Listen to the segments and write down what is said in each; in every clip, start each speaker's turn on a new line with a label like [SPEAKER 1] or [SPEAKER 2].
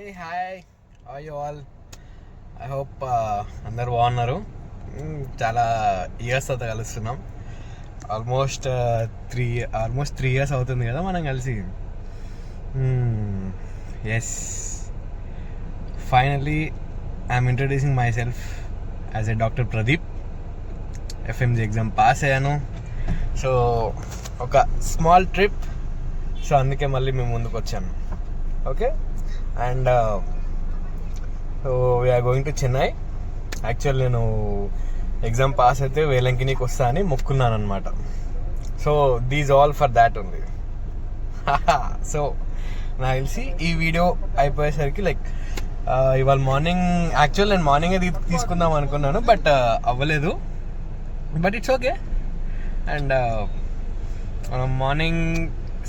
[SPEAKER 1] Hi how you all. I hope అందరు బాగున్నారు. చాలా ఇయర్స్ తర్వాత కలుస్తున్నాం. ఆల్మోస్ట్ 3 years అవుతుంది కదా మనం కలిసి. Yes, finally I'm introducing myself as a doctor Pradeep. FMG exam pass అయ్యాను. సో ఒక స్మాల్ ట్రిప్, సో అందుకే మళ్ళీ మేము ముందుకు వచ్చాను. Okay, and so we're going to Chennai. Actual నేను ఎగ్జామ్ పాస్ అయితే వేలంకినికి వస్తా అని మొక్కున్నాను అనమాట. So these all for that ఉంది. సో నాకు తెలిసి ఈ వీడియో అయిపోయేసరికి లైక్ ఇవాళ మార్నింగ్, యాక్చువల్ నేను మార్నింగే తీసుకుందాం అనుకున్నాను, బట్ అవ్వలేదు. But it's okay. అండ్ మనం మార్నింగ్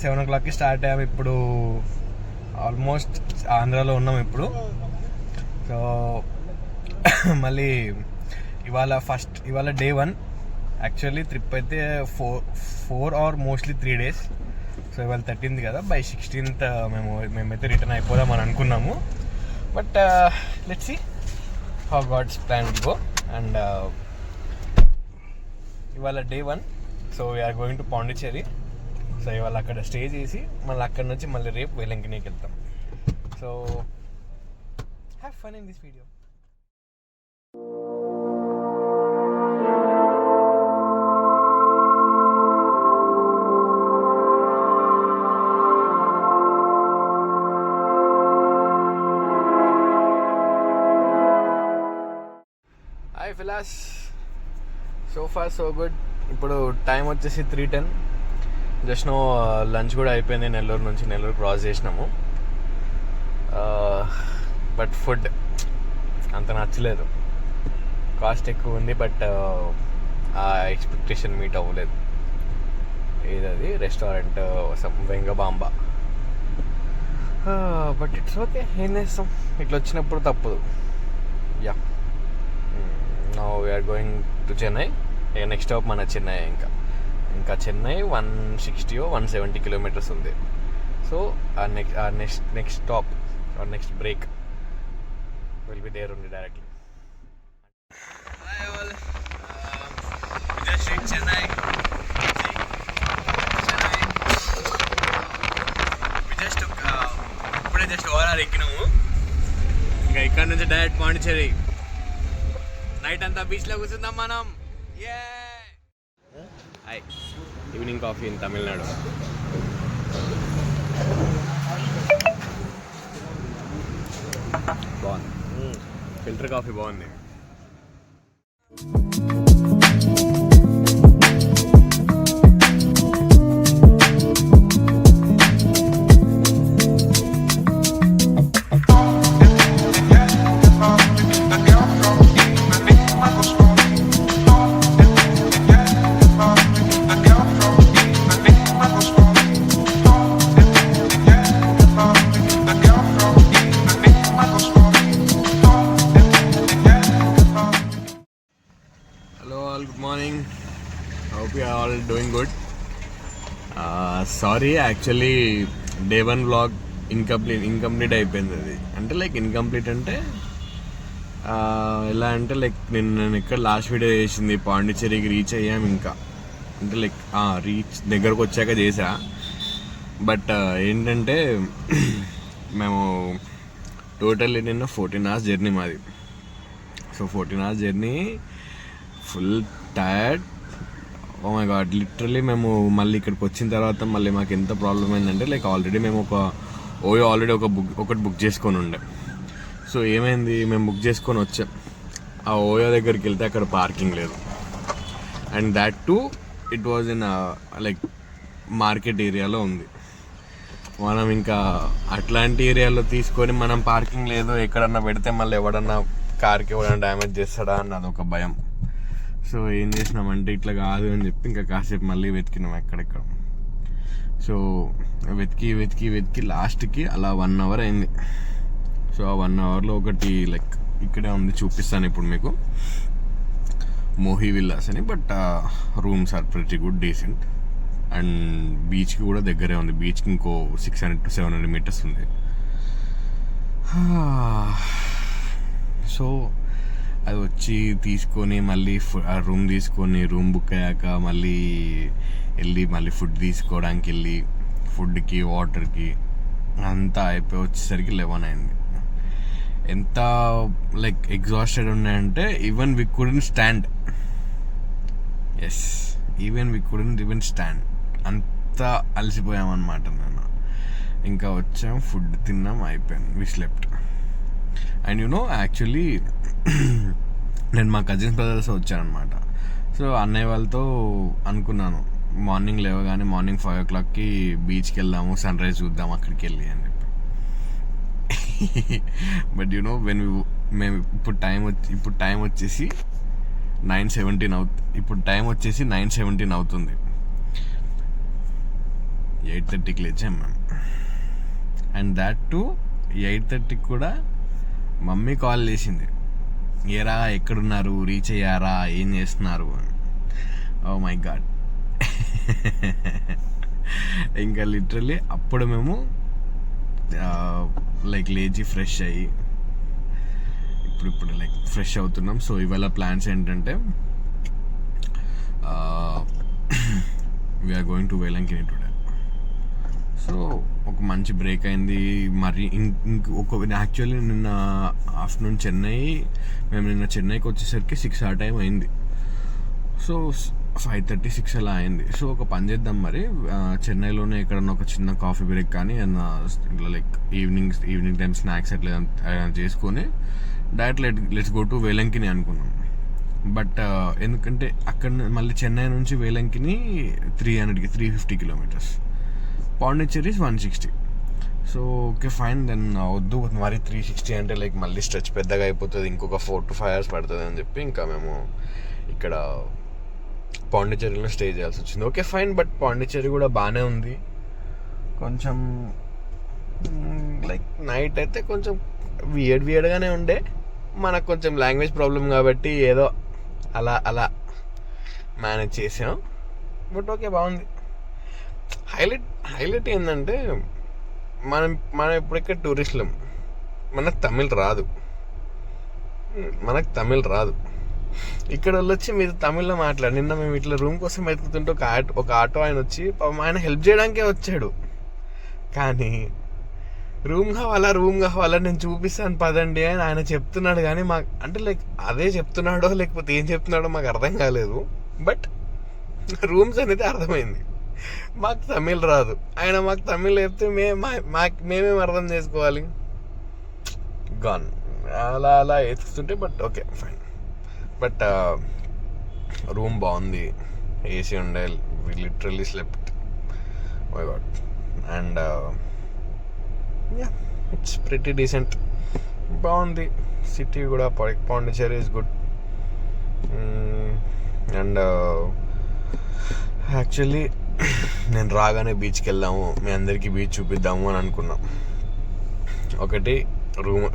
[SPEAKER 1] 7 o'clockకి స్టార్ట్ అయ్యాము. ఇప్పుడు ఆల్మోస్ట్ ఆంధ్రాలో ఉన్నాం ఇప్పుడు. సో మళ్ళీ ఇవాళ డే 1. యాక్చువల్లీ ట్రిప్ అయితే 4 or mostly 3 days. సో ఇవాళ 13th కదా, బై 16th మేమైతే రిటర్న్ అయిపోదాం అని అనుకున్నాము. But let's see how God's plan will go. And ఇవాళ day 1. So we're going to Pondicherry. సో ఇవాళ అక్కడ స్టే చేసి మళ్ళీ అక్కడ నుంచి మళ్ళీ రేపు వేలంకినికి వెళ్తాం. So have fun in this video. Hi fellas, so far so good. ఇప్పుడు టైం వచ్చేసి 3:10. జస్ట్ నో లంచ్ కూడా అయిపోయింది. నెల్లూరు క్రాస్ చేసినాము. బట్ ఫుడ్ అంత నచ్చలేదు. కాస్ట్ ఎక్కువ ఉంది, బట్ ఆ ఎక్స్పెక్టేషన్ మీట్ అవ్వలేదు. ఏదది రెస్టారెంట్ వెంగబాంబా. బట్ ఇట్స్ ఓకే, ఏం చేస్తాం, ఇట్లా వచ్చినప్పుడు తప్పదు. Yeah, now we're going to Chennai. ఇక నెక్స్ట్ స్టాప్ మన చెన్నై. ఇంకా చెన్నై 160 or 170 kilometers ఉంది. So next stop or next break will be there only directly. Hi all, just reach Chennai. ఇప్పుడే జస్ట్ ఓవరాల్ ఎక్కినాము. ఇంకా ఇక్కడ నుంచి డైరెక్ట్ పాండిచ్చేరి. నైట్ అంతా బీచ్లో కూర్చుందాం మనం. Hi, evening coffee in Tamil Nadu. బాగుంది, ఫిల్టర్ కాఫీ బాగుంది. Good morning. Hope you are all doing good. Sorry, actually day 1 vlog incomplete అయిపోయింది. అది అంటే లైక్ ఇన్కంప్లీట్ అంటే ఎలా అంటే లైక్ నేను ఇక్కడ లాస్ట్ వీడియో చేసింది పాండిచ్చేరికి రీచ్ అయ్యాం. ఇంకా అంటే లైక్ రీచ్ దగ్గరకు వచ్చాక చేసా. బట్ ఏంటంటే మేము టోటల్లీ నిన్న 14 hours జర్నీ మాది. So 14 hours journey, full tired. Oh my God, literally మేము మళ్ళీ ఇక్కడికి వచ్చిన తర్వాత మళ్ళీ మాకు ఎంత ప్రాబ్లం అయిందంటే లైక్ ఆల్రెడీ మేము ఒకటి బుక్ చేసుకొని ఉండే. సో ఏమైంది, మేము బుక్ చేసుకొని వచ్చాం. ఆ ఓయో దగ్గరికి వెళ్తే అక్కడ పార్కింగ్ లేదు. And that to it was in like market ఏరియాలో ఉంది. మనం ఇంకా అట్లాంటి ఏరియాలో తీసుకొని మనం పార్కింగ్ లేదు ఎక్కడన్నా పెడితే మళ్ళీ ఎవడన్నా కార్కి ఎవడన్నా డ్యామేజ్ చేస్తాడా అన్నది ఒక భయం. సో ఏం చేసినామంటే ఇట్లా కాదు అని చెప్పి ఇంకా కాసేపు మళ్ళీ వెతికినాం ఎక్కడెక్కడ. సో వెతికి లాస్ట్కి అలా 1 hour అయింది. సో ఆ 1 hourలో ఒకటి లైక్ ఇక్కడే ఉంది, చూపిస్తాను ఇప్పుడు మీకు, మోహి విల్లాస్ అని. But rooms are pretty good, decent. And బీచ్కి కూడా దగ్గరే ఉంది. బీచ్కి ఇంకో 600 to 700 meters ఉంది. సో అది వచ్చి తీసుకొని మళ్ళీ ఆ రూమ్ తీసుకొని రూమ్ బుక్ అయ్యాక మళ్ళీ మళ్ళీ ఫుడ్ తీసుకోవడానికి వెళ్ళి ఫుడ్కి వాటర్కి అంతా అయిపోయి వచ్చేసరికి 11 అయింది. ఎంత లైక్ ఎగ్జాస్టెడ్ ఉన్నాయంటే even we couldn't stand. Even we couldn't even stand. అంత అలసిపోయామన్నమాట. నేను ఇంకా వచ్చాం, ఫుడ్ తిన్నాం, అయిపోయాను, వి స్లెప్ట్. అండ్ యాక్చువల్లీ నేను మా కజిన్స్ బ్రదర్స్ వచ్చానమాట. సో అన్నయ్య వాళ్ళతో అనుకున్నాను మార్నింగ్ లేవగానే మార్నింగ్ 5 o'clockకి బీచ్కి వెళ్దాము, సన్ రైజ్ చూద్దాం అక్కడికి వెళ్ళి అని చెప్పి. బట్ మేము ఇప్పుడు టైం వచ్చేసి 9:17 అవుతుంది. 9:17 అవుతుంది. 8:30కి లేచాం మేము. అండ్ దాట్ టు 8:30కి కూడా మమ్మీ కాల్ చేసింది, ఏరా ఎక్కడున్నారు, రీచ్ అయ్యారా, ఏం చేస్తున్నారు అని. Oh my God. ఇంకా లిటరల్లీ అప్పుడు మేము లైక్ లేచి ఫ్రెష్ అయ్యి ఇప్పుడు లైక్ ఫ్రెష్ అవుతున్నాం. సో ఇవాళ ప్లాన్స్ ఏంటంటే we're going to Velankanni today. So ఒక మంచి బ్రేక్ అయింది. మరి యాక్చువల్లీ నిన్న ఆఫ్టర్నూన్ మేము నిన్న చెన్నైకి వచ్చేసరికి 6 ఆ టైం అయింది. సో 5:30, 6 అలా అయింది. సో ఒక పని చేద్దాం, మరి చెన్నైలోనే ఎక్కడన్నా ఒక చిన్న కాఫీ బ్రేక్ కానీ ఇట్లా లైక్ ఈవినింగ్ టైం స్నాక్స్ అట్లా చేసుకొని direct let's go to Velankanni అనుకున్నాం. బట్ ఎందుకంటే అక్కడ మళ్ళీ చెన్నై నుంచి Velankanni 350 kilometers, Pondicherry 160. So okay fine, then వద్దు మరి 360 అంటే లైక్ మళ్ళీ స్ట్రెచ్ పెద్దగా అయిపోతుంది, ఇంకొక 4 to 5 hours పడుతుంది అని చెప్పి ఇంకా మేము ఇక్కడ పాండిచ్చేరిలో స్టే చేయాల్సి వచ్చింది. ఓకే ఫైన్, బట్ పాండిచ్చేరి కూడా బాగానే ఉంది. కొంచెం లైక్ నైట్ అయితే కొంచెం వియర్డ్గానే ఉండే. మనకు కొంచెం లాంగ్వేజ్ ప్రాబ్లం కాబట్టి ఏదో అలా మేనేజ్ చేసాం. బట్ ఓకే బాగుంది. హైలైట్ ఏంటంటే మనం ఇప్పటికే టూరిస్టులం, మనకు తమిళ్ రాదు. ఇక్కడ వచ్చి మీరు తమిళ్లో మాట్లాడు. నిన్న మేము ఇట్లా రూమ్ కోసం వెతుకుతుంటే ఒక ఆటో ఆయన వచ్చి ఆయన హెల్ప్ చేయడానికే వచ్చాడు. కానీ రూమ్ కావాలా నేను చూపిస్తాను పదండి అని ఆయన చెప్తున్నాడు. కానీ మాకు అంటే లైక్ అదే చెప్తున్నాడో లేకపోతే ఏం చెప్తున్నాడో మాకు అర్థం కాలేదు. బట్ రూమ్స్ అనేది అర్థమైంది. మాకు తమిళ్ రాదు, ఆయన మాకు తమిళ్ చెప్తే మేమేం అర్థం చేసుకోవాలి. గాన్ అలా ఎత్తుతుంటే. But okay fine. But room బాగుంది, ఏసీ ఉండే, we literally slept. My God. And it's pretty decent, బాగుంది. సిటీ కూడా Pondicherry is good. And actually నేను రాగానే బీచ్కి వెళ్దాము, మీ అందరికీ బీచ్ చూపిద్దాము అని అనుకున్నాం. ఒకటి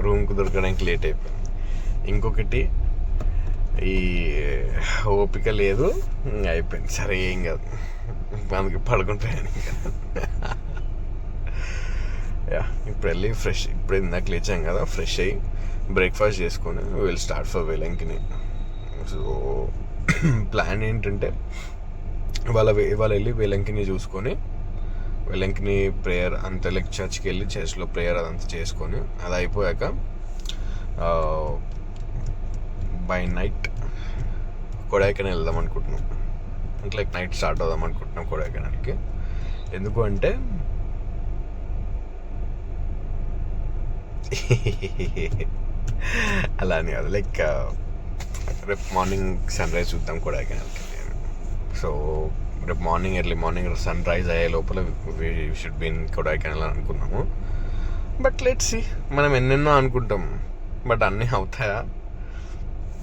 [SPEAKER 1] రూమ్కి దొరకడానికి లేట్ అయిపోయింది, ఇంకొకటి ఈ ఓపిక లేదు, అయిపోయింది. సరే ఏం కాదు, అందుకే పడుకుంటాను ఇంకా. ఇప్పుడు వెళ్ళి ఇప్పుడు ఇందాక లేచాం కదా, ఫ్రెష్ అయ్యి బ్రేక్ఫాస్ట్ చేసుకొని will start for Velankanni. So plan ఏంటంటే ఇవాళ వెళ్ళి వేలంకిని చూసుకొని, వేలంకిని ప్రేయర్ అంతా లైక్ చర్చ్కి వెళ్ళి చర్చ్లో ప్రేయర్ అదంతా చేసుకొని అది అయిపోయాక బై నైట్ కొడైకెనాల్ వెళ్దాం అనుకుంటున్నాం. అంటే లైక్ నైట్ స్టార్ట్ అవుదాం అనుకుంటున్నాం కొడైకెనాల్కి. ఎందుకు అంటే అలా అని కాదు, లైక్ రేపు మార్నింగ్ సన్ రైజ్ చూద్దాం కొడైకెనాల్కి. సో రేపు ఎర్లీ మార్నింగ్ సన్ రైజ్ అయ్యే లోపల we should be in Kodaikanal అని అనుకున్నాము. బట్ లెట్స్ సీ, మనం ఎన్నెన్నో అనుకుంటాం, బట్ అన్నీ అవుతాయా?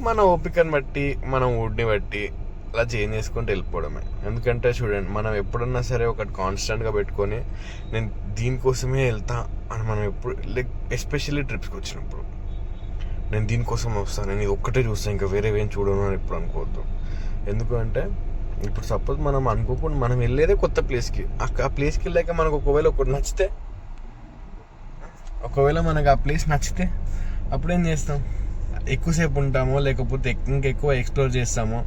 [SPEAKER 1] మన ఓపికని బట్టి, మన మూడ్ని బట్టి అలా చేంజ్ చేసుకుంటూ వెళ్ళిపోవడమే. ఎందుకంటే చూడండి, మనం ఎప్పుడన్నా సరే ఒకటి కాన్స్టెంట్గా పెట్టుకొని నేను దీనికోసమే వెళ్తా అని మనం ఎప్పుడు లైక్ ఎస్పెషల్లీ ట్రిప్స్కి వచ్చినప్పుడు నేను దీనికోసం వస్తాను, నేను ఇది ఒక్కటే చూస్తాను, ఇంకా వేరే ఏం చూడను అని ఎప్పుడు అనుకోవద్దు. ఎందుకంటే ఇప్పుడు సపోజ్ మనం అనుకోకుండా మనం వెళ్ళేదే కొత్త ప్లేస్కి, ఆ ప్లేస్కి వెళ్ళాక మనకు ఒకవేళ ఒకటి నచ్చితే ఒకవేళ మనకు ఆ ప్లేస్ నచ్చితే అప్పుడేం చేస్తాం, ఎక్కువసేపు ఉంటామో లేకపోతే ఇంకెక్కువ ఎక్స్ప్లోర్ చేస్తామో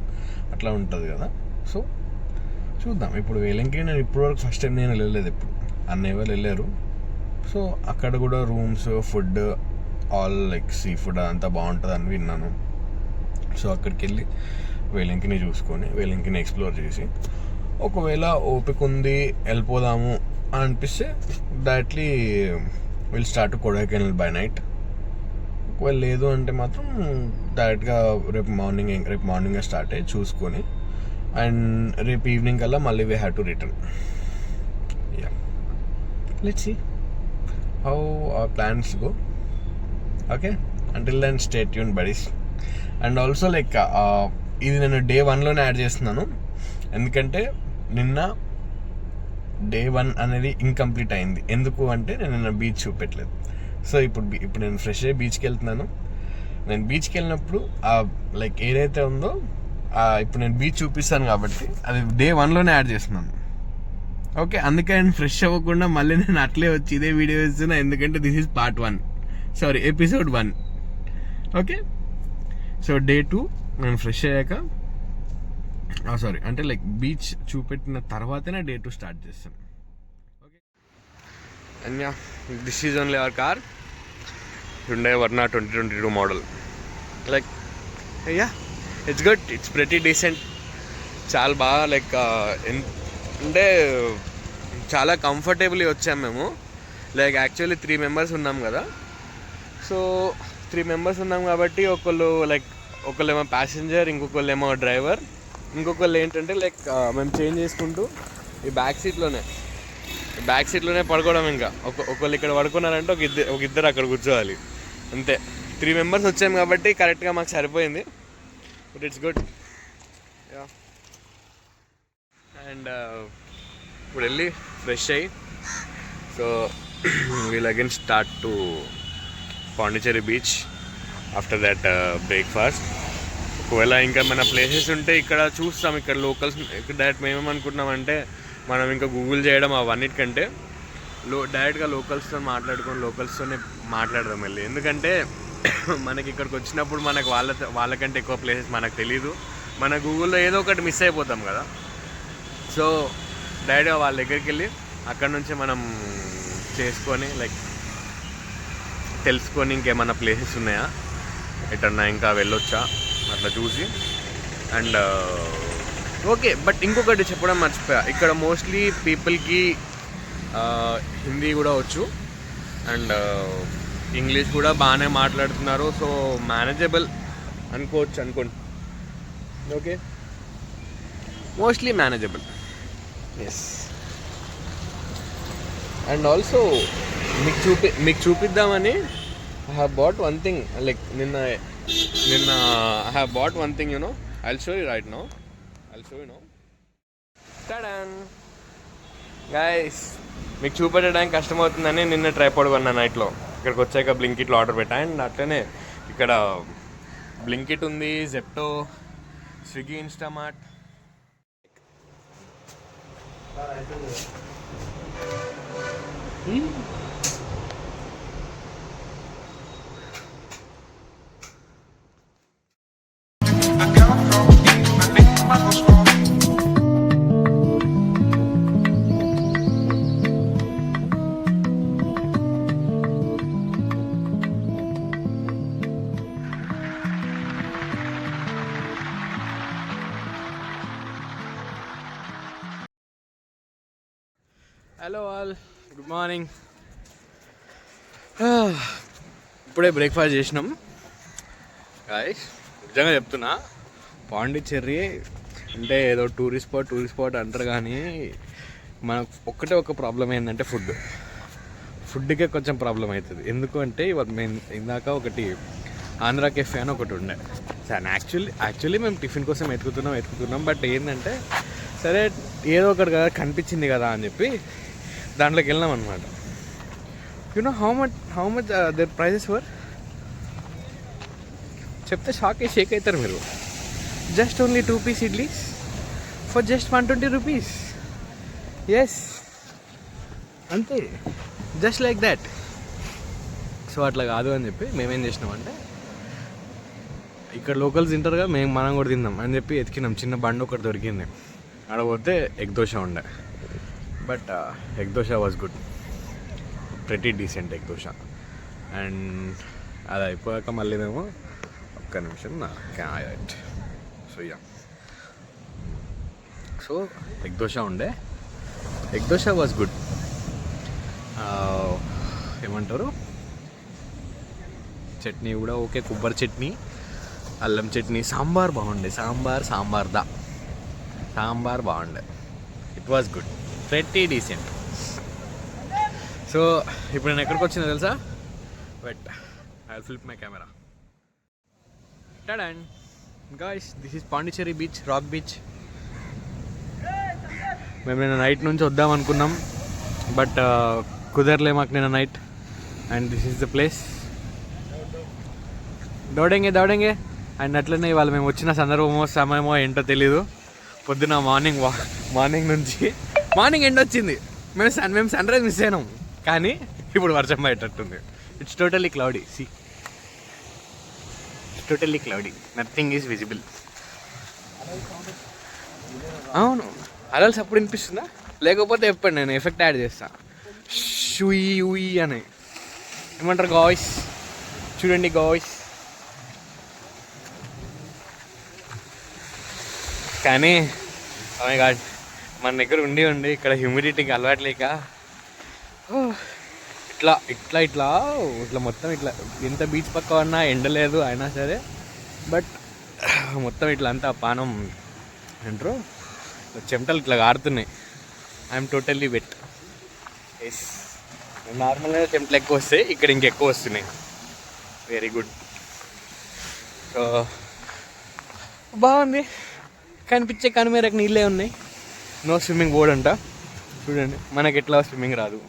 [SPEAKER 1] అట్లా ఉంటుంది కదా. సో చూద్దాం. ఇప్పుడు వేలంకి నేను ఇప్పటివరకు ఫస్ట్ టైం నేను వెళ్ళలేదు, ఎప్పుడు అన్నయ్య వాళ్ళు వెళ్ళారు. సో అక్కడ కూడా rooms, food, all like sea food అంతా బాగుంటుంది అని విన్నాను. సో అక్కడికి వెళ్ళి వేలంకిని చూసుకొని వేలంకిని ఎక్స్ప్లోర్ చేసి, ఒకవేళ ఓపిక ఉంది వెళ్ళిపోదాము అని అనిపిస్తే directly will start Kodaikanal by night. ఒకవేళ లేదు అంటే మాత్రం డైరెక్ట్గా రేపు మార్నింగ్ స్టార్ట్ అయ్యి చూసుకొని, అండ్ రేపు ఈవినింగ్ కల్లా మళ్ళీ we have to return. Yeah, let's see how our plans go. Okay, until then stay tuned buddies. And also like ఇది నేను డే 1లోనే యాడ్ చేస్తున్నాను, ఎందుకంటే నిన్న డే 1 అనేది ఇంకంప్లీట్ అయింది. ఎందుకు అంటే నేను నిన్న బీచ్ చూపెట్టలేదు. సో ఇప్పుడు నేను ఫ్రెష్ అయ్యి బీచ్కి వెళ్తున్నాను. నేను బీచ్కి వెళ్ళినప్పుడు లైక్ ఏదైతే ఉందో ఇప్పుడు నేను బీచ్ చూపిస్తాను కాబట్టి అది డే 1లోనే యాడ్ చేస్తున్నాను. ఓకే, అందుకే నేను ఫ్రెష్ అవ్వకుండా మళ్ళీ నేను అట్లే వచ్చి ఇదే వీడియో ఇస్తున్నా, ఎందుకంటే this is part 1, sorry episode 1. Okay, so day 2 నేను ఫ్రెష్ అయ్యాక, సారీ అంటే లైక్ బీచ్ చూపెట్టిన తర్వాతనే డే 2 స్టార్ట్ చేస్తాను. Okay, and yeah, this is only our car, Hyundai Verna 2022 model. Like yeah, it's good, it's pretty decent, చాలా బాగా like అంటే చాలా కంఫర్టబుల్లీ వచ్చాము మేము. లైక్ యాక్చువల్లీ 3 మెంబర్స్ ఉన్నాం కదా. సో 3 మెంబర్స్ ఉన్నాం కాబట్టి ఒకళ్ళేమో ప్యాసింజర్, ఇంకొకళ్ళేమో డ్రైవర్, ఇంకొకళ్ళు ఏంటంటే లైక్ మేము చేంజ్ చేసుకుంటూ ఈ బ్యాక్ సీట్లోనే పడుకోవడం. ఇంకా ఒకళ్ళు ఇక్కడ పడుకున్నారంటే ఒక ఇద్దరు అక్కడ కూర్చోవాలి, అంతే. 3 మెంబర్స్ వచ్చాము కాబట్టి కరెక్ట్గా మాకు సరిపోయింది. But it's good. Yeah, and ఇప్పుడు వెళ్ళి ఫ్రెష్ అయ్యి, so we'll again start to Pondicherry beach. After that breakfast. ఒకవేళ ఇంకా మన ప్లేసెస్ ఉంటే ఇక్కడ చూస్తాం. ఇక్కడ లోకల్స్ డైరెక్ట్ మేమేమనుకుంటున్నామంటే, మనం ఇంకా గూగుల్ చేయడం అవన్నిటికంటే డైరెక్ట్గా లోకల్స్తో లోకల్స్తోనే మాట్లాడదాం వెళ్ళి. ఎందుకంటే మనకి ఇక్కడికి వచ్చినప్పుడు మనకు వాళ్ళకంటే ఎక్కువ ప్లేసెస్ మనకు తెలీదు. మన గూగుల్లో ఏదో ఒకటి మిస్ అయిపోతాం కదా. సో డైరెక్ట్గా వాళ్ళ దగ్గరికి వెళ్ళి అక్కడ నుంచి మనం చేసుకొని లైక్ తెలుసుకొని ఇంకేమన్నా ప్లేసెస్ ఉన్నాయా, ఎటన్నా ఇంకా వెళ్ళొచ్చా అట్లా చూసి. అండ్ ఓకే, బట్ ఇంకొకటి చెప్పడం మర్చిపోయా, ఇక్కడ మోస్ట్లీ పీపుల్కి హిందీ కూడా వచ్చు అండ్ ఇంగ్లీష్ కూడా బాగానే మాట్లాడుతున్నారు. సో మేనేజబుల్ అనుకోండి. Okay, mostly manageable. Yes, and also మీకు చూపిద్దామని I have bought one thing, like నిన్న I have bought one thing, I'll show you right now. Ta-da! Guys, మీకు చూపెట్టడానికి కష్టమవుతుందని నిన్న ట్రైపాడ్ కొన్నా నైట్లో. ఇక్కడికి వచ్చాక బ్లింకిట్లో ఆర్డర్ పెట్టా. అండ్ అట్లనే ఇక్కడ బ్లింకిట్ ఉంది, Zepto, Swiggy, Instamart. Hello all, good morning. ఇప్పుడే బ్రేక్ఫాస్ట్ చేసినాం. గాయ్స్, నిజంగా చెప్తున్నా, పాండిచ్చేరి అంటే ఏదో టూరిస్ట్ స్పాట్ అంటారు, కానీ మనకు ఒక ప్రాబ్లం ఏంటంటే ఫుడ్కే కొంచెం ప్రాబ్లం అవుతుంది. ఎందుకు అంటే మేము ఇందాక ఒకటి ఆంధ్రా కెఫే అని ఒకటి ఉండే. సరే, యాక్చువల్లీ మేము టిఫిన్ కోసం ఎత్తుకుతున్నాం. బట్ ఏంటంటే సరే ఏదో ఒకటి కదా కనిపించింది కదా అని చెప్పి దాంట్లోకి వెళ్ళాం అనమాట. How much their prices were చెప్తే షేక్ అవుతారు మీరు. Just only 2 piece idlis for just 120 rupees. Yes, అంతే, జస్ట్ లైక్ దాట్.
[SPEAKER 2] సో అట్లా కాదు అని చెప్పి మేమేం చేసినామంటే ఇక్కడ లోకల్స్ తింటారుగా మనం కూడా తిందాం అని చెప్పి ఎతికినాం. చిన్న బండి ఒకటి దొరికింది, ఆడపోతే ఎగ్ దోశ ఉండే. But egg dosa was good, pretty decent egg dosa. And అది అయిపోయాక మళ్ళీ మేము ఒక్క నిమిషం సో ఎగ్ దోశ ఉండే. Egg dosa was good. ఏమంటారు, చట్నీ కూడా ఓకే, కొబ్బరి చట్నీ, అల్లం చట్నీ, సాంబార్ బాగుండే. సాంబార్ బాగుండే. It was good, pretty decent. So ఇప్పుడు నేను ఎక్కడికి వచ్చినా తెలుసా? But I will flip my camera. టడన్ guys, this is Pondicherry beach, rock beach. మేము నిన్న నైట్ నుంచి వద్దాం అనుకున్నాం, బట్ కుదరలే మాకు నిన్న night. And this is the place. దౌడెంగే. అండ్ అట్లనే ఇవాళ మేము వచ్చిన సందర్భమో సమయమో ఏంటో తెలీదు. పొద్దున మార్నింగ్ నుంచి మార్నింగ్ ఎండ్ వచ్చింది. మేము సన్ రైజ్ మిస్ అయినాం, కానీ ఇప్పుడు వర్షం పడేటట్టుంది. It's totally cloudy. See, it's totally cloudy, nothing is visible. అవును, అలల్స్ అప్పుడు వినిపిస్తుందా? లేకపోతే చెప్పండి, నేను ఎఫెక్ట్ యాడ్ చేస్తా. షూయి అని ఏమంటారు గాయ్స్? చూడండి గాయ్స్. కానీ ఓ మై గాడ్, మన దగ్గర ఉండి ఇక్కడ హ్యూమిడిటీకి అలవాట్లేక ఇట్లా మొత్తం ఇట్లా ఎంత బీచ్ పక్క ఉన్నా ఎండలేదు అయినా సరే, బట్ మొత్తం ఇట్లా అంతా పానం అంటారు, చెమటలు ఇట్లా కారుతున్నాయి. I'm totally wet. ఎస్, నార్మల్గా చెమటలు ఎక్కువ వస్తాయి, ఇక్కడ ఇంకెక్కువ వస్తున్నాయి. Very good. సో బాగుంది. కనిపించే కనుమేరకు నీళ్ళే ఉన్నాయి. నో స్విమ్మింగ్ బోర్డ్ అంట. చూడండి, మనకి ఎట్లా స్విమ్మింగ్ రాదు.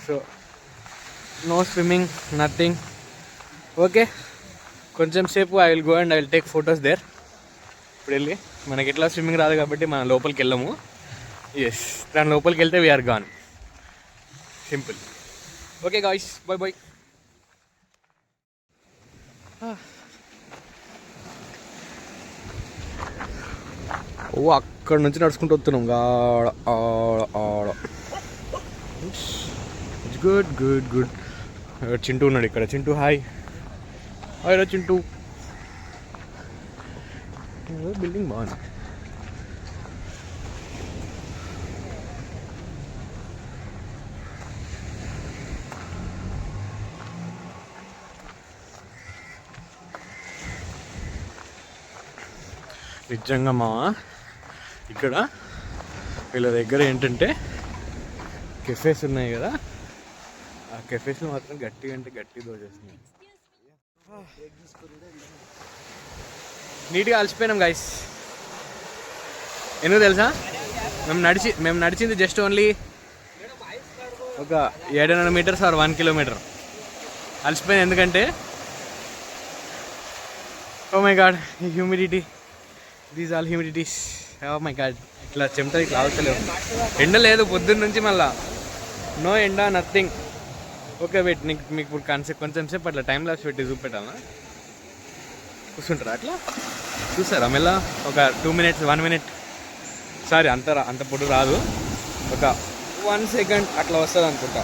[SPEAKER 2] So no swimming, nothing. Okay, కొంచెం సేపు I will go and I will take photos there. ఇప్పుడు వెళ్ళి మనకి ఎట్లా స్విమ్మింగ్ రాదు కాబట్టి మనం లోపలికి వెళ్ళము. ఎస్, దాని లోపలికి వెళ్తే we're gone. Simple. Okay guys, bye. ఓ, అక్కడ నుంచి నడుచుకుంటూ వస్తున్నాం. ఆడ గుడ్. చింటూ ఉన్నాడు ఇక్కడ. చింటూ, హాయ్ రా చింటూ. బిల్డింగ్ బాగుంది. నిజంగా మావా, ఇక్కడ వీళ్ళ దగ్గర ఏంటంటే కెఫేస్ ఉన్నాయి కదా, ఆ కెఫేస్లో మాత్రం గట్టి దోచేస్తున్నాయి. నీట్గా అలసిపోయినాం గైస్. ఎందుకు తెలుసా? మేము నడిచింది జస్ట్ ఓన్లీ ఒక 700 meters ఆర్ 1 kilometer. అలసిపోయింది ఎందుకంటే ఓ మై గాడ్, ఈ humidity, these all humidities. Oh my God, ఇట్లా చెమట ఇట్లా ఆగుతలేవు. ఎండ లేదు పొద్దున్న నుంచి, మళ్ళా నో ఎండ, నథింగ్. ఓకే వెయిట్, మీకు ఇప్పుడు కొంచెం సేపు అట్లా టైం లాప్స్ పెట్టి చూపెట్టాలా? కూర్చుంటారా అట్లా? చూసారా మెల్ల? ఒక 2 minutes 1 minute, సారీ అంత పొడు రాదు, ఒక 1 second అట్లా వస్తుంది అనుకుంటా.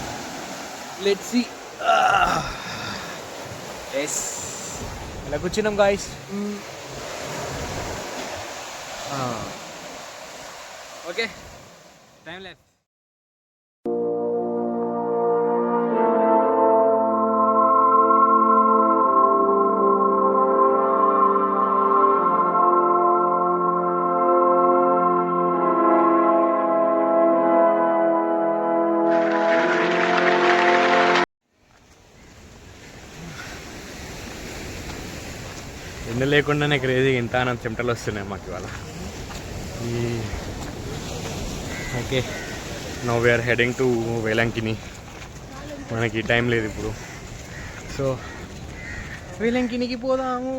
[SPEAKER 2] Let's see. ఎస్, ఇలా కూర్చున్నాం గాయ్స్. Okay, time left. ఎండ లేకుండానే క్రేజీగా ఇంత ఆనంద చెమటలు వస్తున్నాయి మాకు ఇవాళ. Okay, now we're heading to Velankanni. మనకి టైం లేదు ఇప్పుడు, సో వేలంకినికి పోదాము.